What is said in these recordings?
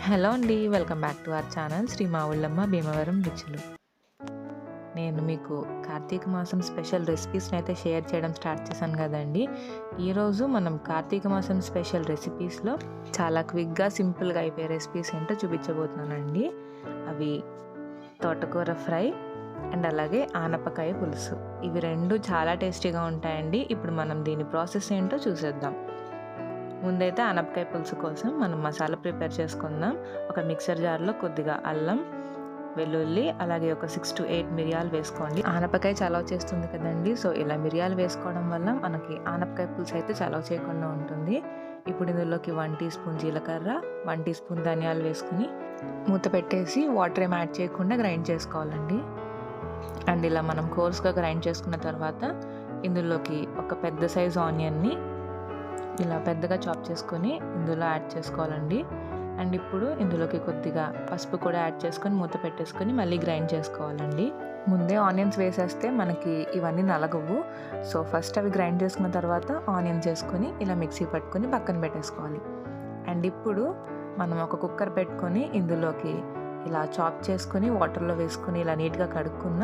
Hello అండి, welcome back to our channel Shri Mavullamma Bhimavaram Ruchulu. నేను మీకు కార్తీక మాసం స్పెషల్ రెసిపీస్ని అయితే షేర్ చేయడం స్టార్ట్ చేశాను కదండి. ఈరోజు మనం కార్తీక మాసం స్పెషల్ రెసిపీస్లో చాలా క్విక్గా సింపుల్గా అయిపోయే రెసిపీస్ ఏంటో చూపించబోతున్నానండి. అవి తోటకూర ఫ్రై అండ్ అలాగే ఆనపకాయ పులుసు. ఇవి రెండు చాలా టేస్టీగా ఉంటాయండి. ఇప్పుడు మనం దీని ప్రాసెస్ ఏంటో చూసేద్దాం. ముందైతే ఆనపకాయ పులుసు కోసం మనం మసాలా ప్రిపేర్ చేసుకుందాం. ఒక మిక్సర్ జార్లో కొద్దిగా అల్లం, వెల్లుల్లి, అలాగే ఒక 6 to 8 మిరియాలు వేసుకోండి. ఆనపకాయ చలవ చేస్తుంది కదండి, సో ఇలా మిరియాలు వేసుకోవడం వల్ల మనకి ఆనపకాయ పులుసు అయితే చలవ చేయకుండా ఉంటుంది. ఇప్పుడు ఇందులోకి 1 టీ స్పూన్ జీలకర్ర, 1 టీ స్పూన్ ధనియాలు వేసుకుని మూత పెట్టేసి వాటర్ ఏం యాడ్ చేయకుండా గ్రైండ్ చేసుకోవాలండి. అండ్ ఇలా మనం కోర్స్గా గ్రైండ్ చేసుకున్న తర్వాత ఇందులోకి ఒక పెద్ద సైజు ఆనియన్ని ఇలా పెద్దగా చాప్ చేసుకొని ఇందులో యాడ్ చేసుకోవాలండి. అండ్ ఇప్పుడు ఇందులోకి కొద్దిగా పసుపు కూడా యాడ్ చేసుకొని మూత పెట్టేసుకొని మళ్ళీ గ్రైండ్ చేసుకోవాలండి. ముందే ఆనియన్స్ వేసేస్తే మనకి ఇవన్నీ నలగవు, సో ఫస్ట్ అవి గ్రైండ్ చేసుకున్న తర్వాత ఆనియన్స్ వేసుకొని ఇలా మిక్సీ పట్టుకొని పక్కన పెట్టేసుకోవాలి. అండ్ ఇప్పుడు మనం ఒక కుక్కర్ పెట్టుకొని ఇందులోకి ఇలా చాప్ చేసుకొని వాటర్లో వేసుకొని ఇలా నీట్గా కడుక్కున్న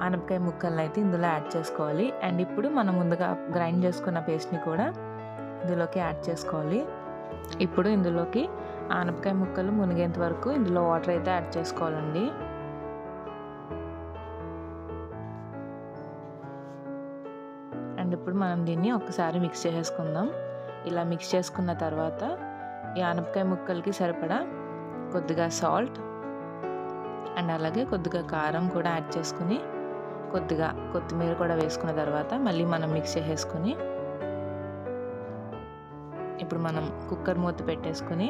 ఆనపకాయ ముక్కలను అయితే ఇందులో యాడ్ చేసుకోవాలి. అండ్ ఇప్పుడు మనం ముందుగా గ్రైండ్ చేసుకున్న పేస్ట్ని కూడా ఇందులోకి యాడ్ చేసుకోవాలి. ఇప్పుడు ఇందులోకి ఆనపకాయ ముక్కలు మునిగేంత వరకు ఇందులో వాటర్ అయితే యాడ్ చేసుకోవాలండి. అండ్ ఇప్పుడు మనం దీన్ని ఒకసారి మిక్స్ చేసేసుకుందాం. ఇలా మిక్స్ చేసుకున్న తర్వాత ఈ ఆనపకాయ ముక్కలకి సరిపడా కొద్దిగా సాల్ట్ అండ్ అలాగే కొద్దిగా కారం కూడా యాడ్ చేసుకుని కొద్దిగా కొత్తిమీర కూడా వేసుకున్న తర్వాత మళ్ళీ మనం మిక్స్ చేసేసుకొని ఇప్పుడు మనం కుక్కర్ మూత పెట్టేసుకొని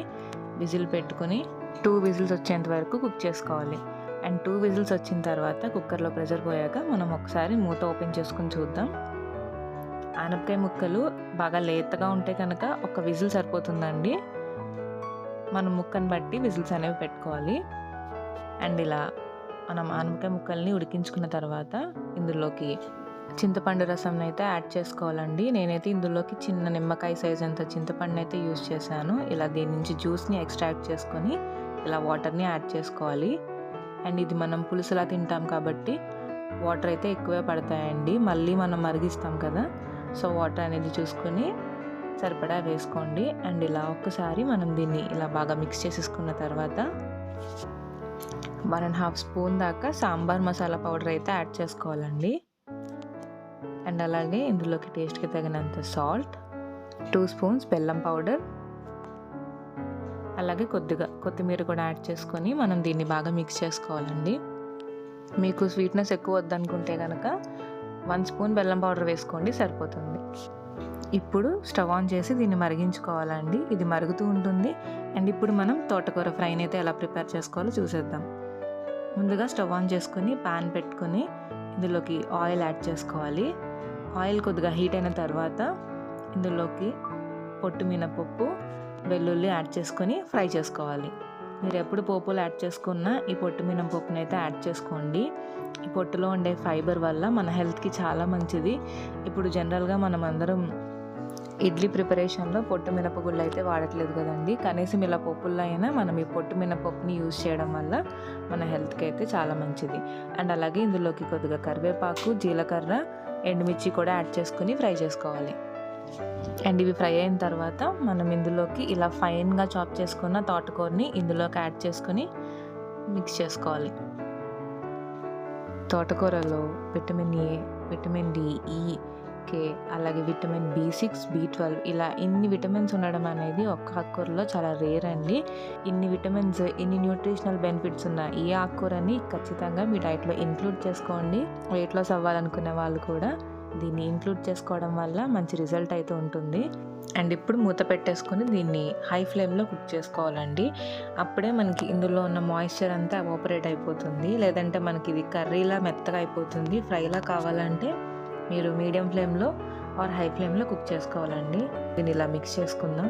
విజిల్ పెట్టుకొని 2 విజిల్స్ వచ్చేంత వరకు కుక్ చేసుకోవాలి. అండ్ 2 విజిల్స్ వచ్చిన తర్వాత కుక్కర్లో ప్రెషర్ పోయాక మనం ఒకసారి మూత ఓపెన్ చేసుకుని చూద్దాం. ఆనపకాయ ముక్కలు బాగా లేతగా ఉంటే కనుక ఒక విజిల్ సరిపోతుందండి. మనం ముక్కను బట్టి విజిల్స్ అనేవి పెట్టుకోవాలి. అండ్ ఇలా మనం ఆనపకాయ ముక్కల్ని ఉడికించుకున్న తర్వాత ఇందులోకి చింతపండు రసం అయితే యాడ్ చేసుకోవాలండి. నేనైతే ఇందులోకి చిన్న నిమ్మకాయ సైజ్ అంత చింతపండు అయితే యూజ్ చేశాను. ఇలా దీని నుంచి జ్యూస్ని ఎక్స్ట్రాక్ట్ చేసుకొని ఇలా వాటర్ని యాడ్ చేసుకోవాలి. అండ్ ఇది మనం పులుసులా తింటాం కాబట్టి వాటర్ అయితే ఎక్కువే పడతాయండి. మళ్ళీ మనం మరిగిస్తాం కదా, సో వాటర్ అనేది చూసుకొని సరిపడా వేసుకోండి. అండ్ ఇలా ఒక్కసారి మనం దీన్ని ఇలా బాగా మిక్స్ చేసేసుకున్న తర్వాత 1.5 స్పూన్ దాకా సాంబార్ మసాలా పౌడర్ అయితే యాడ్ చేసుకోవాలండి. అండ్ అలాగే ఇందులోకి టేస్ట్కి తగినంత సాల్ట్, 2 స్పూన్స్ బెల్లం పౌడర్, అలాగే కొద్దిగా కొత్తిమీర కూడా యాడ్ చేసుకొని మనం దీన్ని బాగా మిక్స్ చేసుకోవాలండి. మీకు స్వీట్నెస్ ఎక్కువ వద్దనుకుంటే కనుక 1 స్పూన్ బెల్లం పౌడర్ వేసుకోండి, సరిపోతుంది. ఇప్పుడు స్టవ్ ఆన్ చేసి దీన్ని మరిగించుకోవాలండి. ఇది మరుగుతూ ఉంటుంది. అండ్ ఇప్పుడు మనం తోటకూర ఫ్రైని అయితే ఎలా ప్రిపేర్ చేసుకోవాలో చూసేద్దాం. ముందుగా స్టవ్ ఆన్ చేసుకొని పాన్ పెట్టుకొని ఇందులోకి ఆయిల్ యాడ్ చేసుకోవాలి. ఆయిల్ కొద్దిగా హీట్ అయిన తర్వాత ఇందులోకి పొట్టు మినపప్పు, వెల్లుల్లి యాడ్ చేసుకొని ఫ్రై చేసుకోవాలి. మీరు ఎప్పుడు పోపులు యాడ్ చేసుకున్నా ఈ పొట్టు మినపప్పుని అయితే యాడ్ చేసుకోండి. ఈ పొట్టులో ఉండే ఫైబర్ వల్ల మన హెల్త్కి చాలా మంచిది. ఇప్పుడు జనరల్గా మనం అందరం ఇడ్లీ ప్రిపరేషన్లో పొట్టు మినపగుళ్ళు అయితే వాడట్లేదు కదండి. కనీసం ఇలా పప్పుల్లో అయినా మనం ఈ పొట్టు మినపప్పుని యూజ్ చేయడం వల్ల మన హెల్త్కి అయితే చాలా మంచిది. అండ్ అలాగే ఇందులోకి కొద్దిగా కరివేపాకు, జీలకర్ర, ఎండుమిర్చి కూడా యాడ్ చేసుకుని ఫ్రై చేసుకోవాలి. అండ్ ఇవి ఫ్రై అయిన తర్వాత మనం ఇందులోకి ఇలా ఫైన్గా చాప్ చేసుకున్న తోటకూరని ఇందులోకి యాడ్ చేసుకుని మిక్స్ చేసుకోవాలి. తోటకూరలో విటమిన్ ఏ, విటమిన్ డి, ఈ, కే, అలాగే విటమిన్ B6, B12 ఇలా ఇన్ని విటమిన్స్ ఉండడం అనేది ఒక్క ఆకుకూరలో చాలా రేర్ అండి. ఇన్ని విటమిన్స్, ఇన్ని న్యూట్రిషనల్ బెనిఫిట్స్ ఉన్న ఈ ఆకుకూరని ఖచ్చితంగా మీ డైట్లో ఇంక్లూడ్ చేసుకోండి. వెయిట్ లాస్ అవ్వాలనుకునే వాళ్ళు కూడా దీన్ని ఇంక్లూడ్ చేసుకోవడం వల్ల మంచి రిజల్ట్ అయితే ఉంటుంది. అండ్ ఇప్పుడు మూత పెట్టేసుకొని దీన్ని హై ఫ్లేమ్లో కుక్ చేసుకోవాలండి. అప్పుడే మనకి ఇందులో ఉన్న మాయిశ్చర్ అంతా ఎవాపరేట్ అయిపోతుంది. లేదంటే మనకి ఇది కర్రీలా మెత్తగా అయిపోతుంది. ఫ్రైలా కావాలంటే మీరు మీడియం ఫ్లేమ్లో ఆర్ హై ఫ్లేమ్లో కుక్ చేసుకోవాలండి. దీన్ని ఇలా మిక్స్ చేసుకుందాం.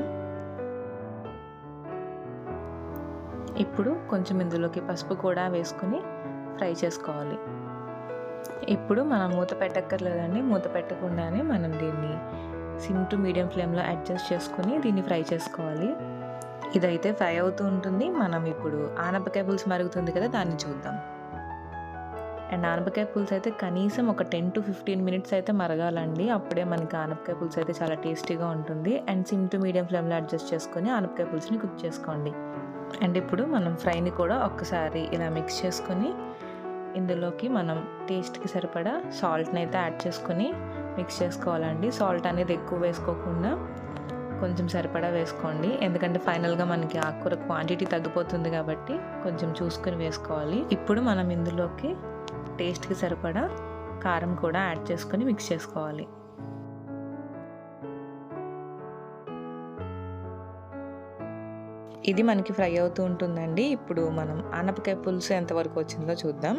ఇప్పుడు కొంచెం ఇందులోకి పసుపు కూడా వేసుకుని ఫ్రై చేసుకోవాలి. ఇప్పుడు మనం మూత పెట్టక్కర్లేదండి. మూత పెట్టకుండానే మనం దీన్ని సిమ్ టు మీడియం ఫ్లేమ్లో అడ్జస్ట్ చేసుకుని దీన్ని ఫ్రై చేసుకోవాలి. ఇదైతే ఫ్రై అవుతూ ఉంటుంది. మనం ఇప్పుడు ఆనపకాయ పులుసు మరుగుతుంది కదా, దాన్ని చూద్దాం. అండ్ ఆనపకాయ పులుసు అయితే కనీసం ఒక 10 to 15 మినిట్స్ అయితే మరగాలండి. అప్పుడే మనకి ఆనపకాయ పులుసు అయితే చాలా టేస్టీగా ఉంటుంది. అండ్ సిమ్ టు మీడియం ఫ్లేమ్లో అడ్జస్ట్ చేసుకొని ఆనపకాయ పులుసుని కుక్ చేసుకోండి. అండ్ ఇప్పుడు మనం ఫ్రైని కూడా ఒక్కసారి ఇలా మిక్స్ చేసుకొని ఇందులోకి మనం టేస్ట్కి సరిపడా సాల్ట్ని అయితే యాడ్ చేసుకొని మిక్స్ చేసుకోవాలండి. సాల్ట్ అనేది ఎక్కువ వేసుకోకుండా కొంచెం సరిపడా వేసుకోండి, ఎందుకంటే ఫైనల్గా మనకి ఆకుకూర క్వాంటిటీ తగ్గిపోతుంది కాబట్టి కొంచెం చూసుకొని వేసుకోవాలి. ఇప్పుడు మనం ఇందులోకి టేస్ట్కి సరిపడా కారం కూడా యాడ్ చేసుకొని మిక్స్ చేసుకోవాలి. ఇది మనకి ఫ్రై అవుతూ ఉంటుందండి. ఇప్పుడు మనం ఆనపకాయ పులుసు ఎంతవరకు వచ్చిందో చూద్దాం.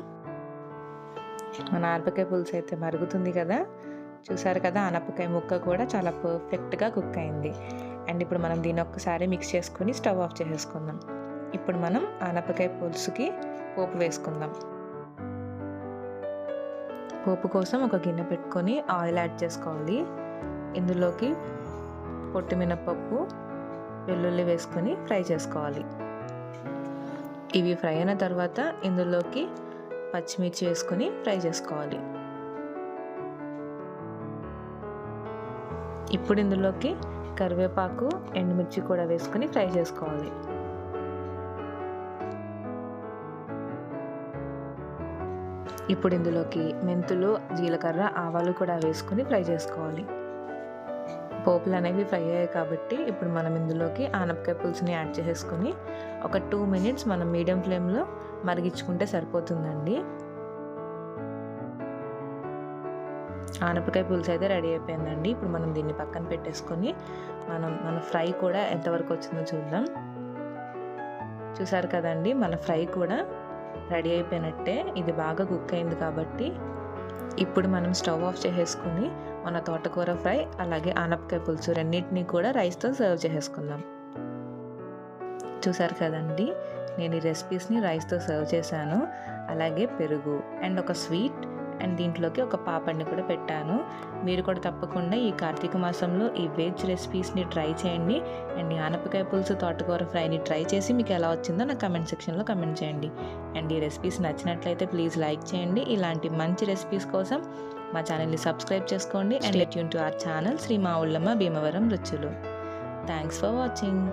మన ఆనపకాయ పులుసు అయితే మరుగుతుంది కదా, చూసారు కదా, ఆనపకాయ ముక్క కూడా చాలా పర్ఫెక్ట్గా కుక్ అయింది. అండ్ ఇప్పుడు మనం దీన్ని ఒక్కసారి మిక్స్ చేసుకొని స్టవ్ ఆఫ్ చేసేసుకుందాం. ఇప్పుడు మనం ఆనపకాయ పులుసుకి పోపు వేసుకుందాం. పోపు కోసం ఒక గిన్నె పెట్టుకొని ఆయిల్ యాడ్ చేసుకోవాలి. ఇందులోకి పొట్టు మినపప్పు, వెల్లుల్లి వేసుకొని ఫ్రై చేసుకోవాలి. ఇవి ఫ్రై అయిన తర్వాత ఇందులోకి పచ్చిమిర్చి వేసుకొని ఫ్రై చేసుకోవాలి. ఇప్పుడు ఇందులోకి కరివేపాకు, ఎండుమిర్చి కూడా వేసుకొని ఫ్రై చేసుకోవాలి. ఇప్పుడు ఇందులోకి మెంతులు, జీలకర్ర, ఆవాలు కూడా వేసుకొని ఫ్రై చేసుకోవాలి. పోపులు అనేవి ఫ్రై అయ్యాయి కాబట్టి ఇప్పుడు మనం ఇందులోకి ఆనపకాయ పులుసుని యాడ్ చేసుకొని ఒక 2 మినిట్స్ మనం మీడియం ఫ్లేమ్లో మరిగించుకుంటే సరిపోతుందండి. ఆనపకాయ పులుసు అయితే రెడీ అయిపోయిందండి. ఇప్పుడు మనం దీన్ని పక్కన పెట్టేసుకొని మన ఫ్రై కూడా ఎంతవరకు వచ్చిందో చూద్దాం. చూసారు కదండి, మన ఫ్రై కూడా రెడీ అయిపోయినట్టే. ఇది బాగా కుక్ అయింది కాబట్టి ఇప్పుడు మనం స్టవ్ ఆఫ్ చేసేసుకుని మన తోటకూర ఫ్రై అలాగే ఆనపకాయ పులుసు రెండింటినీ కూడా రైస్తో సర్వ్ చేసేసుకుందాం. చూసారు కదండి, నేను ఈ రెసిపీస్ని రైస్తో సర్వ్ చేశాను. అలాగే పెరుగు అండ్ ఒక స్వీట్ అండ్ దీంట్లోకి ఒక పాపడ్ని కూడా పెట్టాను. మీరు కూడా తప్పకుండా ఈ కార్తీక మాసంలో ఈ వెజ్ రెసిపీస్ని ట్రై చేయండి. అండ్ ఈ ఆనపకాయ పులుసు, తోటకూర ఫ్రైని ట్రై చేసి మీకు ఎలా వచ్చిందో నా కమెంట్ సెక్షన్లో కమెంట్ చేయండి. అండ్ ఈ రెసిపీస్ నచ్చినట్లయితే ప్లీజ్ లైక్ చేయండి. ఇలాంటి మంచి రెసిపీస్ కోసం మా ఛానల్ని సబ్స్క్రైబ్ చేసుకోండి. And stay tune to our channel Shri Mavullamma Bhimavaram Ruchulu. Thanks for watching.